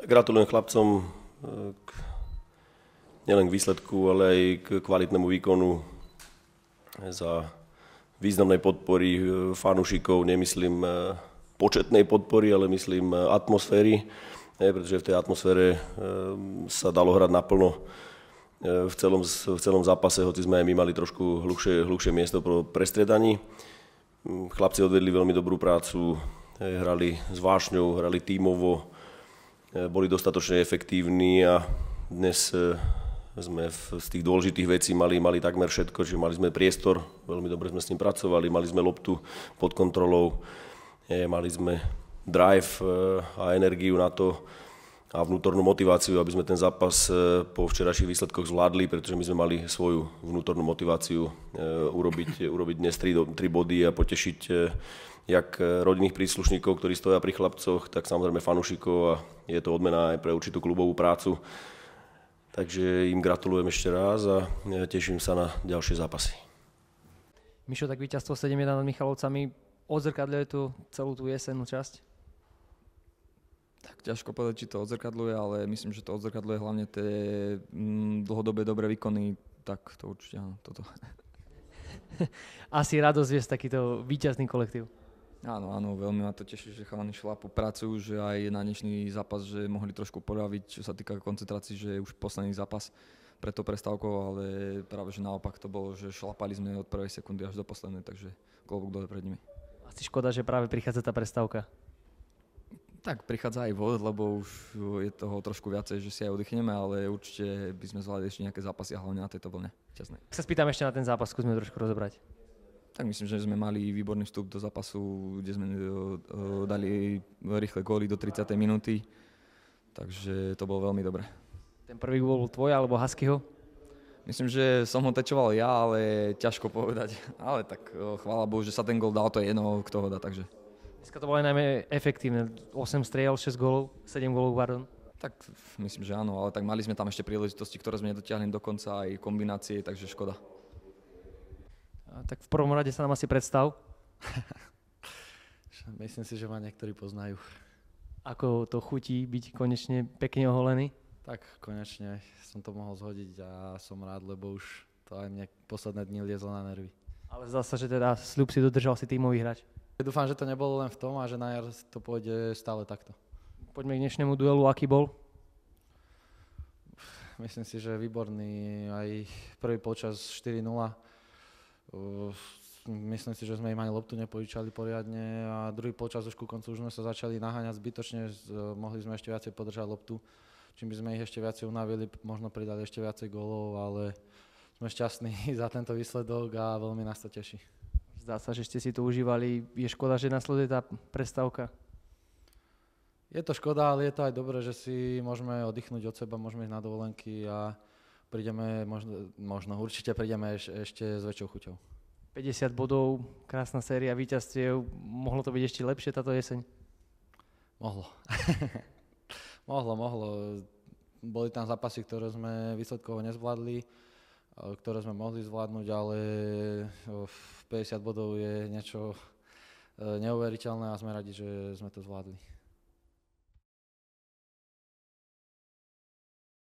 Gratulujem chlapcom k, nielen k výsledku, ale aj k kvalitnému výkonu za významnej podpory fanúšikov, nemyslím početnej podpory, ale myslím atmosféry, pretože v tej atmosfére sa dalo hrať naplno v celom zápase, hoci sme aj my mali trošku hluchšie miesto pro prestriedaní. Chlapci odvedli veľmi dobrú prácu, hrali s vášňou, hrali tímovo, boli dostatočne efektívni a dnes sme z tých dôležitých vecí mali takmer všetko, čiže mali sme priestor, veľmi dobre sme s ním pracovali, mali sme loptu pod kontrolou, mali sme drive a energiu na to a vnútornú motiváciu, aby sme ten zápas po včerajších výsledkoch zvládli, pretože my sme mali svoju vnútornú motiváciu urobiť dnes 3 body a potešiť jak rodinných príslušníkov, ktorí stoja pri chlapcoch, tak samozrejme fanúšikov a je to odmena aj pre určitú klubovú prácu. Takže im gratulujem ešte raz a teším sa na ďalšie zápasy. Mišo, tak víťazstvo 7-1 nad Michalovcami odzrkadľuje tu celú tú jesennú časť? Tak ťažko povedať, či to odzrkadľuje, ale myslím, že to odzrkadľuje hlavne tie dlhodobé dobré výkony, tak to určite áno, toto. Asi radosť viesť takýto víťazný kolektív. Áno, veľmi ma to teší, že chalani šlapu pracujú, že aj na dnešný zápas, že mohli trošku poraviť, čo sa týka koncentrácií, že je už posledný zápas pred to prestávkou, ale práve že naopak to bolo, že šlapali sme od prvej sekundy až do poslednej, takže klobúk dole pred nimi. Asi škoda, že práve prichádza tá prestávka. Tak prichádza aj vod, lebo už je toho trošku viacej, že si aj oddychneme, ale určite by sme zvládli ešte nejaké zápasy a hlavne na tejto vlne. Časné. Ak sa spýtam ešte na ten zápas, skúsme trošku rozobrať. Tak myslím, že sme mali výborný vstup do zápasu, kde sme dali rýchle góly do 30. minúty, takže to bolo veľmi dobré. Ten prvý gól bol tvoj alebo Huskyho? Myslím, že som ho tečoval ja, ale ťažko povedať. Ale tak chvála Bohu, že sa ten gól dal, to je jedno, kto ho dá, takže. Dneska to bolo aj najmä efektívne. 8 striel, 6 gólov, 7 gólov, pardon. Tak myslím, že áno, ale tak mali sme tam ešte príležitosti, ktoré sme nedotiahli do konca, aj kombinácie, takže škoda. Tak v prvom rade sa nám asi predstav. Myslím si, že ma niektorí poznajú. Ako to chutí byť konečne pekne oholený? Tak konečne som to mohol zhodiť a som rád, lebo už to aj mne posledné dni liezlo na nervy. Ale zdá sa, že teda sľub si dodržal si tímový hráč. Dúfam, že to nebolo len v tom a že na jar to pôjde stále takto. Poďme k dnešnému duelu, aký bol? Myslím si, že výborný, aj prvý polčas 4-0. Myslím si, že sme im ani loptu nepožičali poriadne a druhý polčas už ku koncu už sme sa začali naháňať zbytočne, mohli sme ešte viacej podržať loptu, čím by sme ich ešte viacej unavili, možno pridali ešte viacej gólov, ale sme šťastní za tento výsledok a veľmi nás to teší. Zdá sa, že ste si to užívali, je škoda, že nasleduje tá prestávka? Je to škoda, ale je to aj dobré, že si môžeme oddychnúť od seba, môžeme ísť na dovolenky a prídeme, možno určite prídeme ešte s väčšou chuťou. 50 bodov, krásna séria víťazstiev. Mohlo to byť ešte lepšie táto jeseň? Mohlo. mohlo. Boli tam zápasy, ktoré sme výsledkovo nezvládli, ktoré sme mohli zvládnuť, ale 50 bodov je niečo neuveriteľné a sme radi, že sme to zvládli.